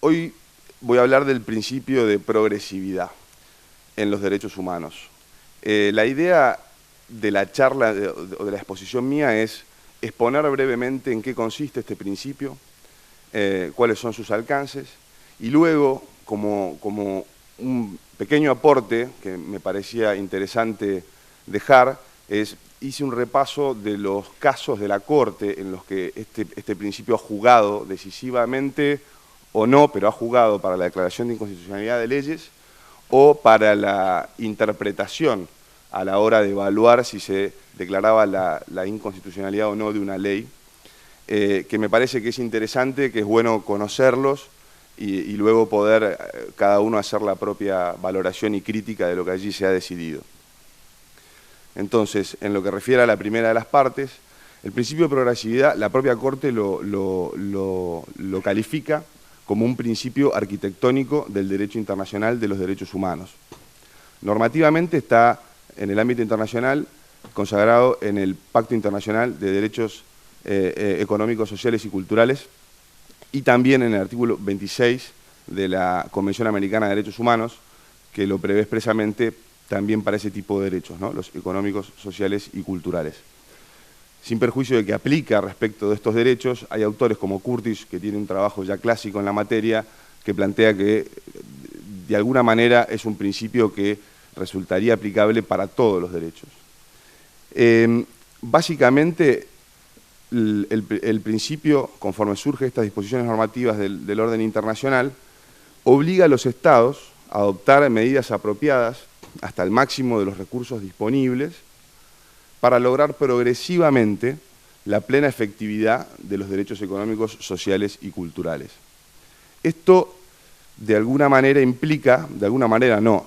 Hoy voy a hablar del principio de progresividad en los derechos humanos. La idea de la charla o de la exposición mía es exponer brevemente en qué consiste este principio, cuáles son sus alcances, y luego, como un pequeño aporte que me parecía interesante dejar, hice un repaso de los casos de la Corte en los que este principio ha jugado decisivamente o no, pero ha jugado para la declaración de inconstitucionalidad de leyes o para la interpretación a la hora de evaluar si se declaraba la inconstitucionalidad o no de una ley, que me parece que es interesante, que es bueno conocerlos y luego poder cada uno hacer la propia valoración y crítica de lo que allí se ha decidido. Entonces, en lo que refiere a la primera de las partes, el principio de progresividad, la propia Corte lo califica como un principio arquitectónico del derecho internacional de los derechos humanos. Normativamente está en el ámbito internacional consagrado en el Pacto Internacional de Derechos Económicos, Sociales y Culturales y también en el artículo 26 de la Convención Americana de Derechos Humanos, que lo prevé expresamente también para ese tipo de derechos, ¿no? Los económicos, sociales y culturales. Sin perjuicio de que aplica respecto de estos derechos, hay autores como Curtis, que tiene un trabajo ya clásico en la materia, que plantea que de alguna manera es un principio que resultaría aplicable para todos los derechos. Básicamente, el principio, conforme surge estas disposiciones normativas del orden internacional, obliga a los Estados a adoptar medidas apropiadas hasta el máximo de los recursos disponibles para lograr progresivamente la plena efectividad de los derechos económicos, sociales y culturales. Esto, de alguna manera, implica, de alguna manera no,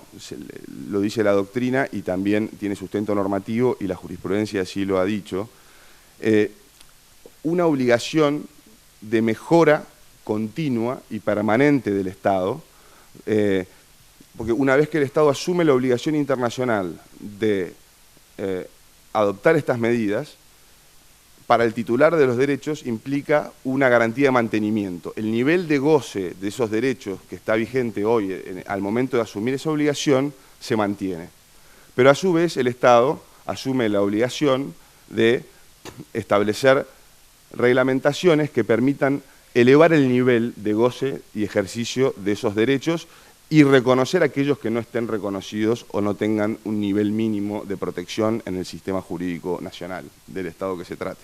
lo dice la doctrina y también tiene sustento normativo y la jurisprudencia así lo ha dicho, una obligación de mejora continua y permanente del Estado, porque una vez que el Estado asume la obligación internacional de adoptar estas medidas, para el titular de los derechos implica una garantía de mantenimiento. El nivel de goce de esos derechos que está vigente hoy al momento de asumir esa obligación se mantiene. Pero a su vez el Estado asume la obligación de establecer reglamentaciones que permitan elevar el nivel de goce y ejercicio de esos derechos y reconocer a aquellos que no estén reconocidos o no tengan un nivel mínimo de protección en el sistema jurídico nacional del Estado que se trate.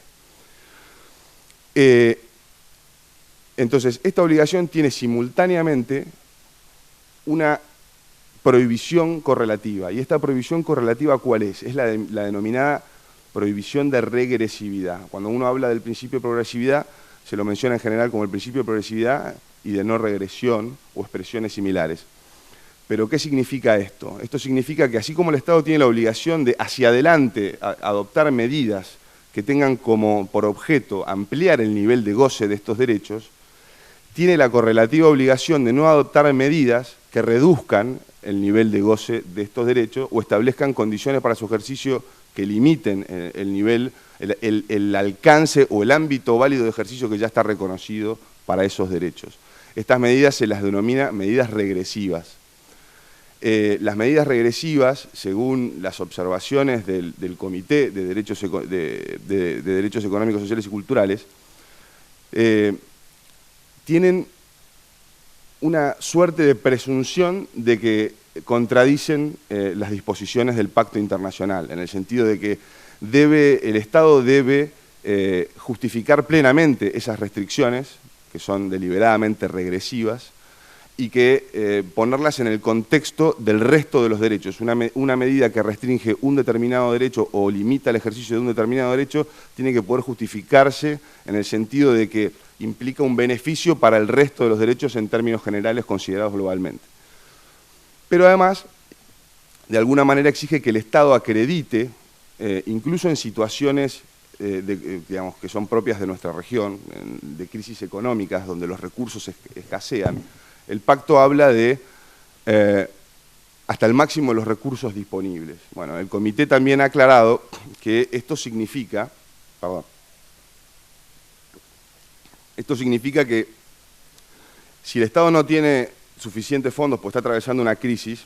Entonces, esta obligación tiene simultáneamente una prohibición correlativa. ¿Y esta prohibición correlativa cuál es? Es la denominada prohibición de regresividad. Cuando uno habla del principio de progresividad, se lo menciona en general como el principio de progresividad y de no regresión o expresiones similares. ¿Pero qué significa esto? Esto significa que así como el Estado tiene la obligación de hacia adelante adoptar medidas que tengan como por objeto ampliar el nivel de goce de estos derechos, tiene la correlativa obligación de no adoptar medidas que reduzcan el nivel de goce de estos derechos o establezcan condiciones para su ejercicio que limiten el nivel, el alcance o el ámbito válido de ejercicio que ya está reconocido para esos derechos. Estas medidas se las denomina medidas regresivas. Las medidas regresivas, según las observaciones del Comité de Derechos Económicos, Sociales y Culturales, tienen una suerte de presunción de que contradicen las disposiciones del Pacto Internacional, en el sentido de que el Estado debe justificar plenamente esas restricciones, que son deliberadamente regresivas, y que ponerlas en el contexto del resto de los derechos. Una medida que restringe un determinado derecho o limita el ejercicio de un determinado derecho tiene que poder justificarse en el sentido de que implica un beneficio para el resto de los derechos en términos generales considerados globalmente. Pero además, de alguna manera exige que el Estado acredite, incluso en situaciones digamos, que son propias de nuestra región, de crisis económicas, donde los recursos escasean. El pacto habla de hasta el máximo de los recursos disponibles. Bueno, el comité también ha aclarado que esto significa que si el Estado no tiene suficientes fondos porque está atravesando una crisis,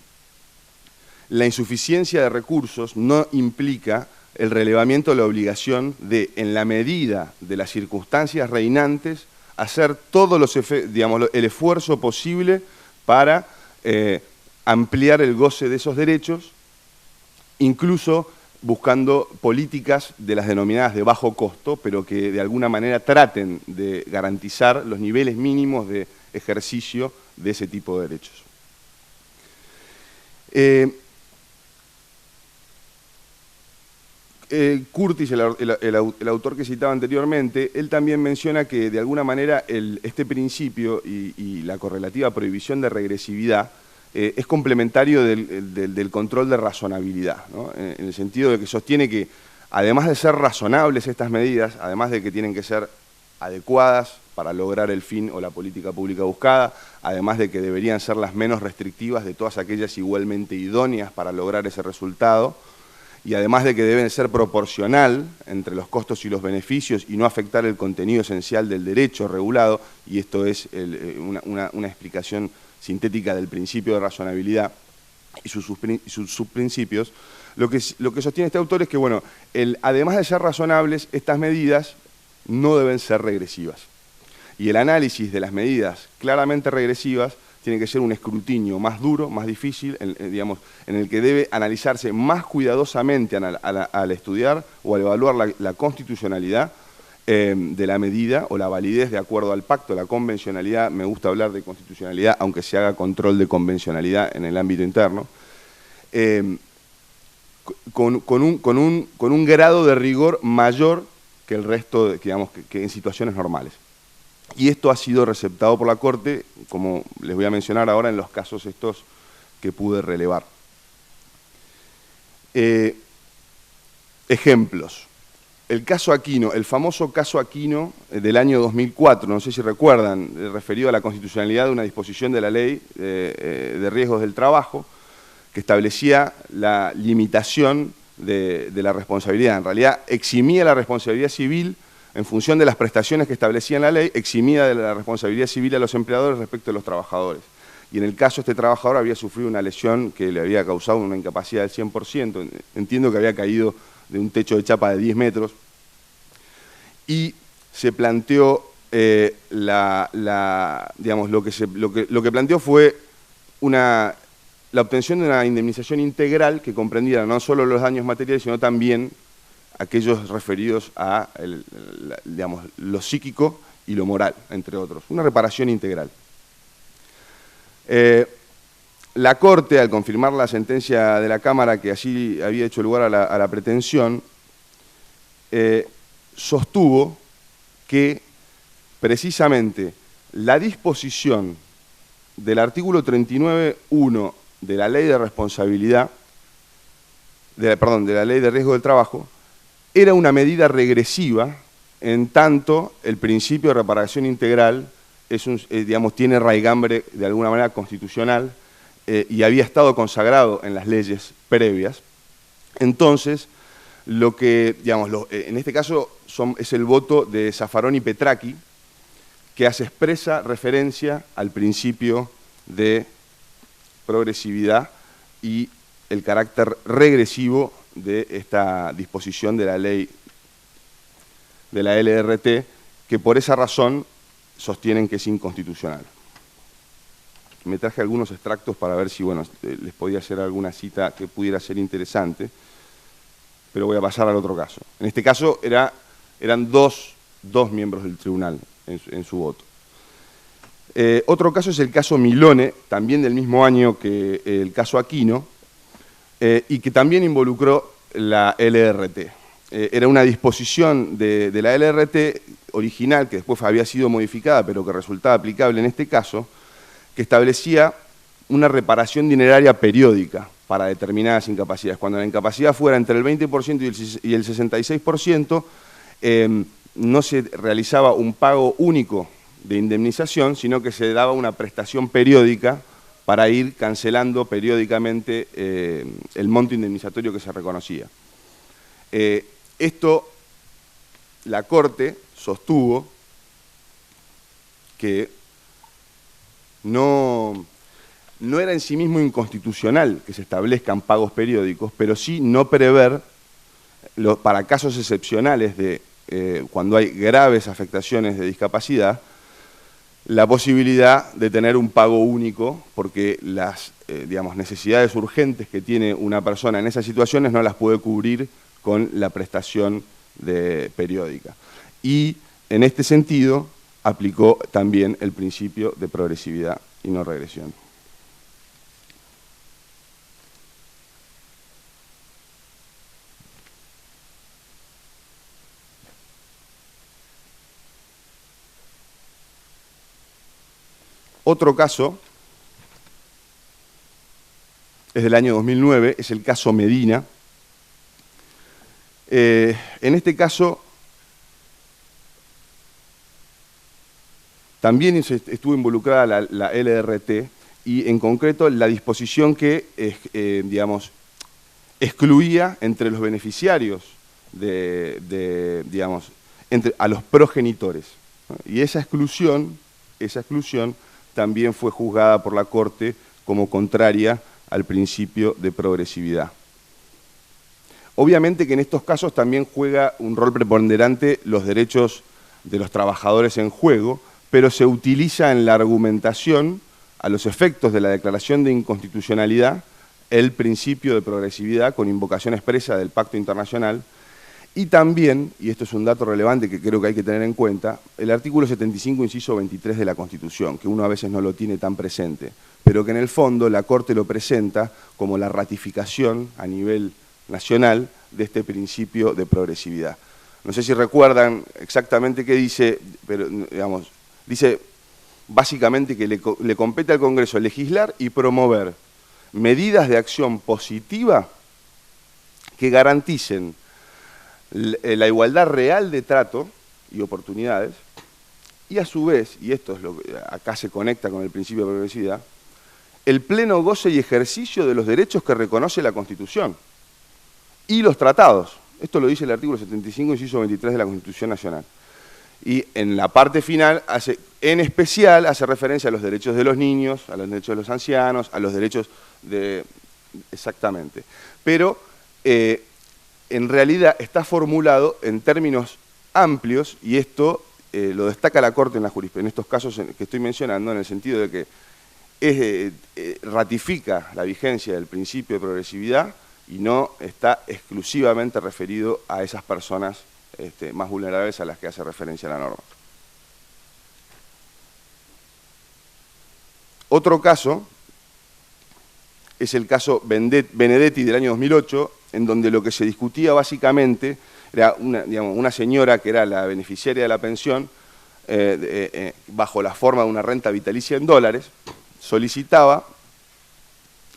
la insuficiencia de recursos no implica el relevamiento de la obligación de, en la medida de las circunstancias reinantes, hacer todo el esfuerzo posible para ampliar el goce de esos derechos, incluso buscando políticas de las denominadas de bajo costo, pero que de alguna manera traten de garantizar los niveles mínimos de ejercicio de ese tipo de derechos. Curtis, el autor que citaba anteriormente, él también menciona que de alguna manera este principio y la correlativa prohibición de regresividad es complementario del control de razonabilidad, ¿no? En el sentido de que sostiene que, además de ser razonables estas medidas, además de que tienen que ser adecuadas para lograr el fin o la política pública buscada, además de que deberían ser las menos restrictivas de todas aquellas igualmente idóneas para lograr ese resultado, y además de que deben ser proporcional entre los costos y los beneficios y no afectar el contenido esencial del derecho regulado, y esto es una explicación sintética del principio de razonabilidad y sus subprincipios, lo que sostiene este autor es que, bueno, además de ser razonables, estas medidas no deben ser regresivas. Y el análisis de las medidas claramente regresivas tiene que ser un escrutinio más duro, más difícil, en el que debe analizarse más cuidadosamente al estudiar o al evaluar la constitucionalidad de la medida o la validez de acuerdo al pacto, la convencionalidad. Me gusta hablar de constitucionalidad, aunque se haga control de convencionalidad en el ámbito interno, con un grado de rigor mayor que el resto, que en situaciones normales. Y esto ha sido receptado por la Corte, como les voy a mencionar ahora en los casos estos que pude relevar. Ejemplos. El caso Aquino, el famoso caso Aquino del año 2004, no sé si recuerdan, referido a la constitucionalidad de una disposición de la Ley de Riesgos del Trabajo, que establecía la limitación de la responsabilidad. En realidad, eximía la responsabilidad civil en función de las prestaciones que establecía en la ley, eximida de la responsabilidad civil a los empleadores respecto de los trabajadores. Y en el caso este trabajador había sufrido una lesión que le había causado una incapacidad del 100%, entiendo que había caído de un techo de chapa de 10 metros, y se planteó, lo que planteó fue la obtención de una indemnización integral que comprendiera no solo los daños materiales, sino también aquellos referidos a lo psíquico y lo moral, entre otros. Una reparación integral. La Corte, al confirmar la sentencia de la Cámara que así había hecho lugar a la pretensión, sostuvo que precisamente la disposición del artículo 39.1 de la Ley de Responsabilidad, de la Ley de Riesgo del Trabajo, era una medida regresiva, en tanto el principio de reparación integral tiene raigambre de alguna manera constitucional y había estado consagrado en las leyes previas. Entonces, en este caso es el voto de Zaffaroni y Petracchi, que hace expresa referencia al principio de progresividad y el carácter regresivo de esta disposición de la ley de la LRT, que por esa razón sostienen que es inconstitucional. Me traje algunos extractos para ver si les podía hacer alguna cita que pudiera ser interesante, pero voy a pasar al otro caso. En este caso eran dos miembros del tribunal en su voto. Otro caso es el caso Milone, también del mismo año que el caso Aquino, y que también involucró la LRT. Era una disposición de la LRT original, que después había sido modificada, pero que resultaba aplicable en este caso, que establecía una reparación dineraria periódica para determinadas incapacidades. Cuando la incapacidad fuera entre el 20% y el 66%, no se realizaba un pago único de indemnización, sino que se daba una prestación periódica para ir cancelando periódicamente el monto indemnizatorio que se reconocía. Esto, la Corte sostuvo que no era en sí mismo inconstitucional que se establezcan pagos periódicos, pero sí no prever, para casos excepcionales de cuando hay graves afectaciones de discapacidad, la posibilidad de tener un pago único, porque las digamos, necesidades urgentes que tiene una persona en esas situaciones no las puede cubrir con la prestación periódica. Y en este sentido aplicó también el principio de progresividad y no regresión. Otro caso es del año 2009, es el caso Medina. En este caso también estuvo involucrada la LRT y en concreto la disposición que digamos, excluía entre los beneficiarios digamos, a los progenitores, ¿no? Y esa exclusión también fue juzgada por la Corte como contraria al principio de progresividad. Obviamente que en estos casos también juega un rol preponderante los derechos de los trabajadores en juego, pero se utiliza en la argumentación, a los efectos de la declaración de inconstitucionalidad, el principio de progresividad con invocación expresa del Pacto Internacional. Y también, y esto es un dato relevante que creo que hay que tener en cuenta, el artículo 75, inciso 23 de la Constitución, que uno a veces no lo tiene tan presente, pero que en el fondo la Corte lo presenta como la ratificación a nivel nacional de este principio de progresividad. No sé si recuerdan exactamente qué dice, pero digamos, dice básicamente que le compete al Congreso legislar y promover medidas de acción positiva que garanticen la igualdad real de trato y oportunidades, y a su vez, y esto es lo que acá se conecta con el principio de progresividad, el pleno goce y ejercicio de los derechos que reconoce la Constitución y los tratados. Esto lo dice el artículo 75, inciso 23 de la Constitución Nacional. Y en la parte final, en especial, hace referencia a los derechos de los niños, a los derechos de los ancianos, a los derechos de... Exactamente. Pero en realidad está formulado en términos amplios, y esto lo destaca la Corte en estos casos que estoy mencionando, en el sentido de que ratifica la vigencia del principio de progresividad y no está exclusivamente referido a esas personas más vulnerables a las que hace referencia la norma. Otro caso es el caso Benedetti del año 2008, en donde lo que se discutía básicamente era una señora que era la beneficiaria de la pensión, bajo la forma de una renta vitalicia en dólares, solicitaba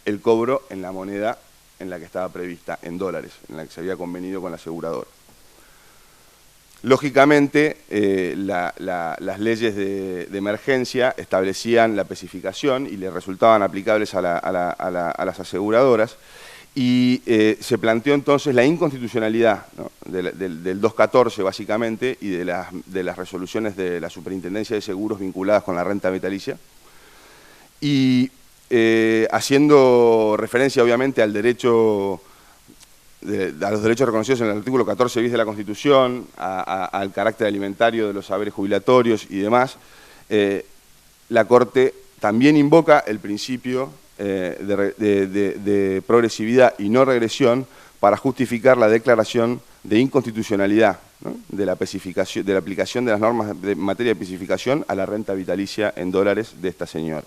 el cobro en la moneda en la que estaba prevista, en dólares, en la que se había convenido con la aseguradora. Lógicamente, las leyes de emergencia establecían la especificación y le resultaban aplicables a las aseguradoras, y se planteó entonces la inconstitucionalidad, ¿no?, del 214 básicamente, y de las resoluciones de la Superintendencia de Seguros vinculadas con la renta vitalicia, y haciendo referencia obviamente al derecho, a los derechos reconocidos en el artículo 14 bis de la Constitución, al carácter alimentario de los saberes jubilatorios y demás, la Corte también invoca el principio de progresividad y no regresión para justificar la declaración de inconstitucionalidad, ¿no?, de la aplicación de las normas en materia de especificación a la renta vitalicia en dólares de esta señora.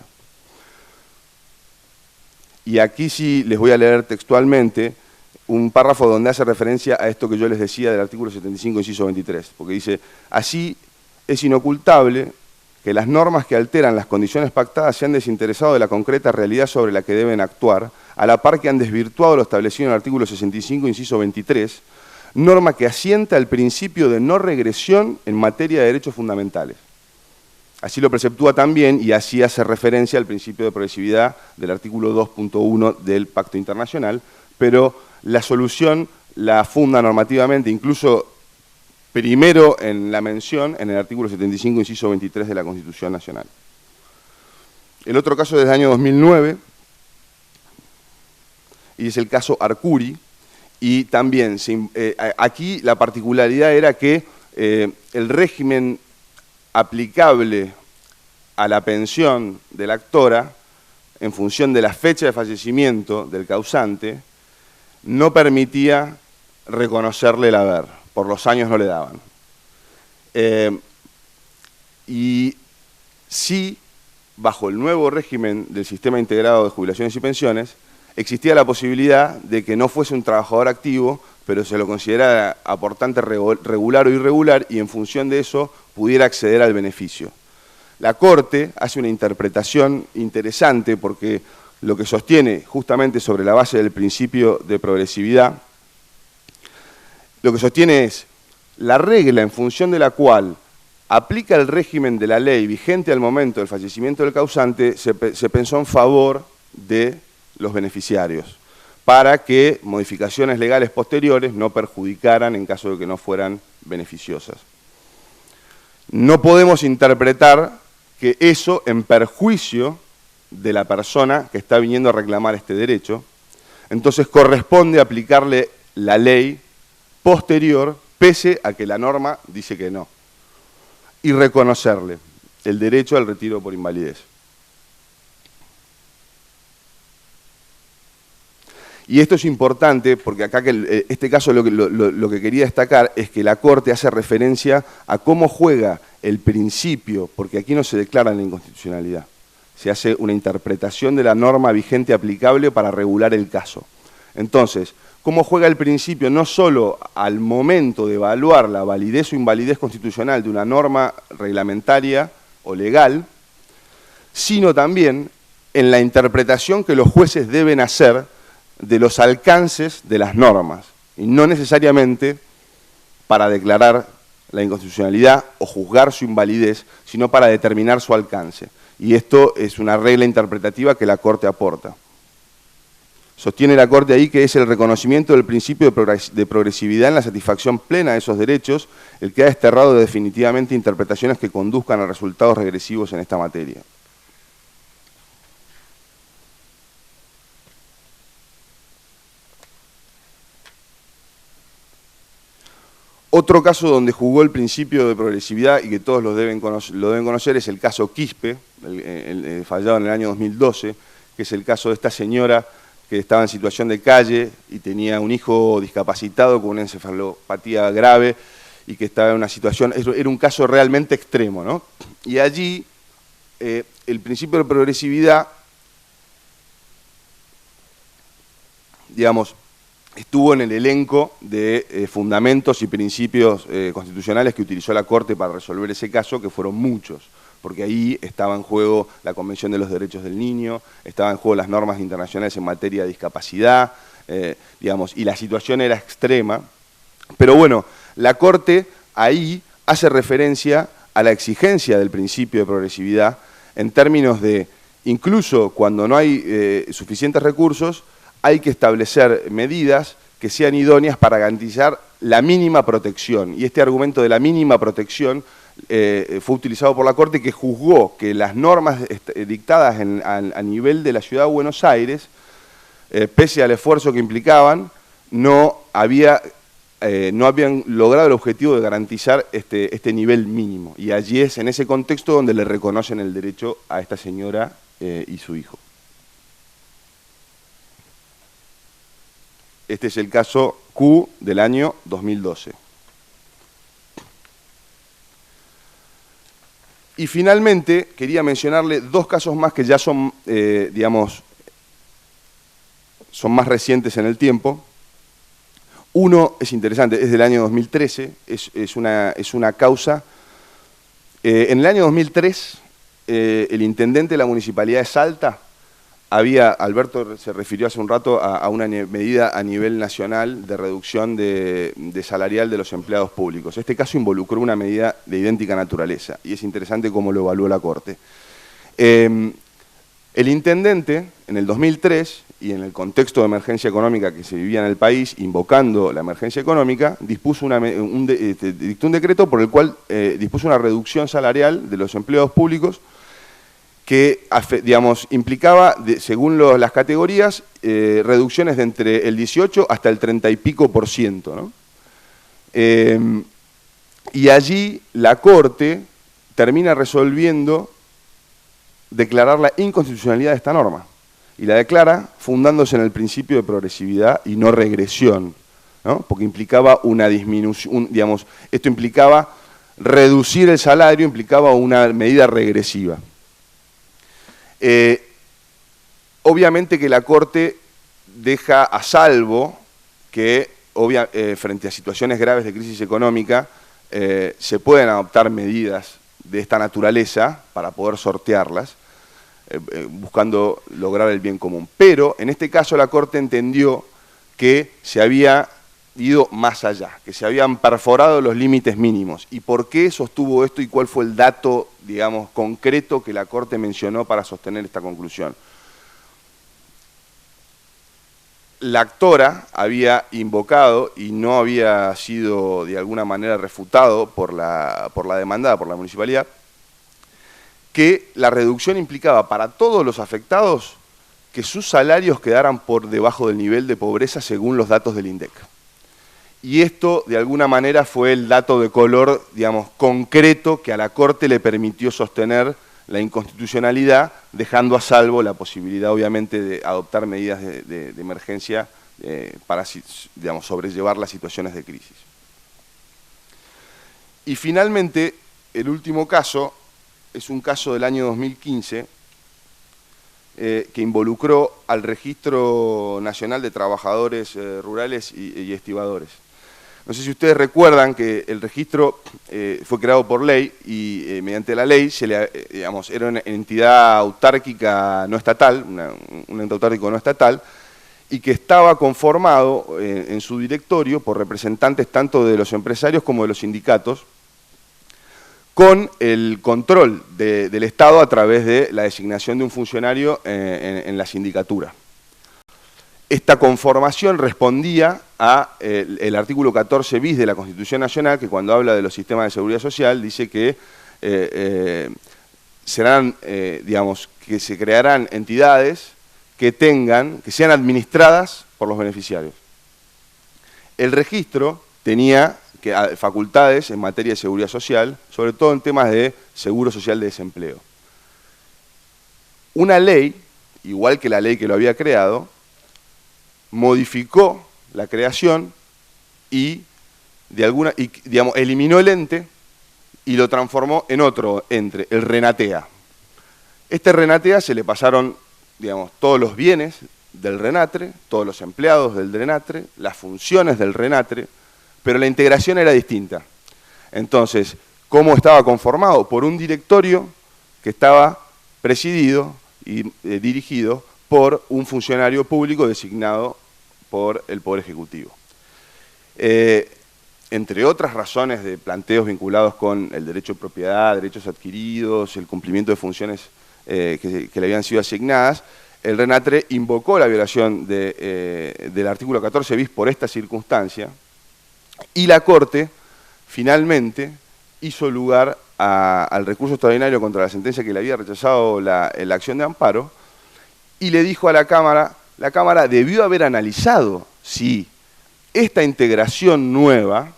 Y aquí sí les voy a leer textualmente un párrafo donde hace referencia a esto que yo les decía del artículo 75, inciso 23, porque dice: así es inocultable que las normas que alteran las condiciones pactadas se han desinteresado de la concreta realidad sobre la que deben actuar, a la par que han desvirtuado lo establecido en el artículo 65, inciso 23, norma que asienta el principio de no regresión en materia de derechos fundamentales. Así lo preceptúa también, y así hace referencia al principio de progresividad del artículo 2.1 del Pacto Internacional, pero la solución la funda normativamente, incluso primero en la mención, en el artículo 75, inciso 23 de la Constitución Nacional. El otro caso es del año 2009, y es el caso Arcuri, y también aquí la particularidad era que el régimen aplicable a la pensión de la actora, en función de la fecha de fallecimiento del causante, no permitía reconocerle el haber, por los años no le daban. Y sí, bajo el nuevo régimen del Sistema Integrado de Jubilaciones y Pensiones, existía la posibilidad de que no fuese un trabajador activo, pero se lo considerara aportante regular o irregular, y en función de eso pudiera acceder al beneficio. La Corte hace una interpretación interesante porque lo que sostiene, justamente sobre la base del principio de progresividad, lo que sostiene es la regla en función de la cual aplica el régimen de la ley vigente al momento del fallecimiento del causante, se pensó en favor de los beneficiarios, para que modificaciones legales posteriores no perjudicaran en caso de que no fueran beneficiosas. No podemos interpretar que eso en perjuicio de la persona que está viniendo a reclamar este derecho, entonces corresponde aplicarle la ley posterior, pese a que la norma dice que no, y reconocerle el derecho al retiro por invalidez. Y esto es importante porque acá, este caso lo que quería destacar es que la Corte hace referencia a cómo juega el principio, porque aquí no se declara la inconstitucionalidad, se hace una interpretación de la norma vigente aplicable para regular el caso. Entonces, cómo juega el principio no solo al momento de evaluar la validez o invalidez constitucional de una norma reglamentaria o legal, sino también en la interpretación que los jueces deben hacer de los alcances de las normas, y no necesariamente para declarar la inconstitucionalidad o juzgar su invalidez, sino para determinar su alcance. Y esto es una regla interpretativa que la Corte aporta. Sostiene la Corte ahí que es el reconocimiento del principio de progresividad en la satisfacción plena de esos derechos el que ha desterrado definitivamente interpretaciones que conduzcan a resultados regresivos en esta materia. Otro caso donde jugó el principio de progresividad y que todos lo deben conocer es el caso Quispe, el fallado en el año 2012, que es el caso de esta señora que estaba en situación de calle y tenía un hijo discapacitado con una encefalopatía grave y que estaba en una situación, era un caso realmente extremo, ¿no? Y allí el principio de progresividad, digamos, estuvo en el elenco de fundamentos y principios constitucionales que utilizó la Corte para resolver ese caso, que fueron muchos, porque ahí estaba en juego la Convención de los Derechos del Niño, estaba en juego las normas internacionales en materia de discapacidad, digamos, y la situación era extrema. Pero bueno, la Corte ahí hace referencia a la exigencia del principio de progresividad en términos de, incluso cuando no hay suficientes recursos, hay que establecer medidas que sean idóneas para garantizar la mínima protección. Y este argumento de la mínima protección fue utilizado por la Corte, que juzgó que las normas dictadas a nivel de la Ciudad de Buenos Aires, pese al esfuerzo que implicaban, no habían logrado el objetivo de garantizar este nivel mínimo. Y allí es en ese contexto donde le reconocen el derecho a esta señora y su hijo. Este es el caso Q del año 2012. Y finalmente, quería mencionarle dos casos más que ya son, digamos, son más recientes en el tiempo. Uno es interesante, es del año 2013, es una causa. En el año 2003, el intendente de la Municipalidad de Salta Alberto se refirió hace un rato a una medida a nivel nacional de reducción de salarial de los empleados públicos. Este caso involucró una medida de idéntica naturaleza y es interesante cómo lo evaluó la Corte. El intendente, en el 2003, y en el contexto de emergencia económica que se vivía en el país, invocando la emergencia económica, dictó un decreto por el cual dispuso una reducción salarial de los empleados públicos que digamos, implicaba, según las categorías, reducciones de entre el 18 hasta el 30 y pico %, ¿no? Y allí la Corte termina resolviendo declarar la inconstitucionalidad de esta norma. Y la declara fundándose en el principio de progresividad y no regresión, ¿no? Porque implicaba una disminución, digamos, esto implicaba reducir el salario, implicaba una medida regresiva. Obviamente que la Corte deja a salvo que frente a situaciones graves de crisis económica se pueden adoptar medidas de esta naturaleza para poder sortearlas, buscando lograr el bien común. Pero en este caso la Corte entendió que se había ido más allá, que se habían perforado los límites mínimos. ¿Y por qué sostuvo esto y cuál fue el dato, digamos, concreto que la Corte mencionó para sostener esta conclusión? La actora había invocado y no había sido de alguna manera refutado por la demandada, por la municipalidad, que la reducción implicaba para todos los afectados que sus salarios quedaran por debajo del nivel de pobreza según los datos del INDEC. Y esto, de alguna manera, fue el dato de color, digamos, concreto que a la Corte le permitió sostener la inconstitucionalidad, dejando a salvo la posibilidad, obviamente, de adoptar medidas de emergencia para, digamos, sobrellevar las situaciones de crisis. Y finalmente, el último caso es un caso del año 2015 que involucró al Registro Nacional de Trabajadores Rurales y Estibadores. No sé si ustedes recuerdan que el registro fue creado por ley y mediante la ley digamos, era una entidad autárquica no estatal, un ente autárquico no estatal, y que estaba conformado en su directorio por representantes tanto de los empresarios como de los sindicatos, con el control del Estado a través de la designación de un funcionario en la sindicatura. Esta conformación respondía a el artículo 14 bis de la Constitución Nacional, que cuando habla de los sistemas de seguridad social dice que digamos, que se crearán entidades que sean administradas por los beneficiarios. El registro tenía facultades en materia de seguridad social, sobre todo en temas de seguro social de desempleo. Una ley, igual que la ley que lo había creado, modificó la creación y, digamos, eliminó el ente y lo transformó en otro ente, el Renatea. Este Renatea se le pasaron, digamos, todos los bienes del Renatre, todos los empleados del Renatre, las funciones del Renatre, pero la integración era distinta. Entonces, ¿cómo estaba conformado? Por un directorio que estaba presidido y dirigido por un funcionario público designado por el Poder Ejecutivo. Entre otras razones de planteos vinculados con el derecho de propiedad, derechos adquiridos, el cumplimiento de funciones que le habían sido asignadas, el Renatre invocó la violación del artículo 14 bis por esta circunstancia y la Corte finalmente hizo lugar al recurso extraordinario contra la sentencia que le había rechazado la acción de amparo y le dijo a la Cámara debió haber analizado si esta integración nueva,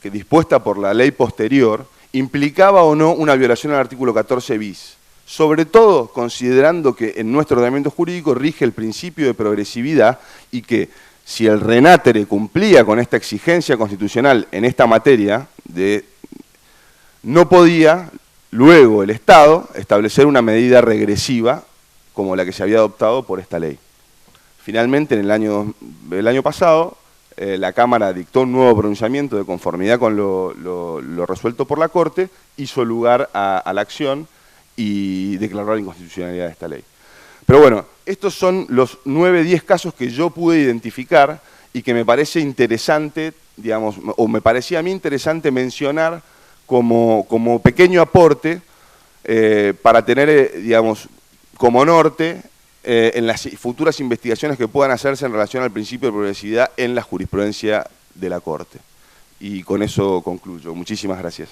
que dispuesta por la ley posterior, implicaba o no una violación al artículo 14 bis, sobre todo considerando que en nuestro ordenamiento jurídico rige el principio de progresividad y que si el Renatre cumplía con esta exigencia constitucional en esta materia, no podía luego el Estado establecer una medida regresiva como la que se había adoptado por esta ley. Finalmente, en el año pasado, la Cámara dictó un nuevo pronunciamiento de conformidad con lo resuelto por la Corte, hizo lugar a la acción y declaró la inconstitucionalidad de esta ley. Pero bueno, estos son los 9-10 casos que yo pude identificar y que me parece interesante, digamos, o me parecía a mí interesante mencionar como pequeño aporte para tener, digamos, como norte en las futuras investigaciones que puedan hacerse en relación al principio de progresividad en la jurisprudencia de la Corte. Y con eso concluyo. Muchísimas gracias.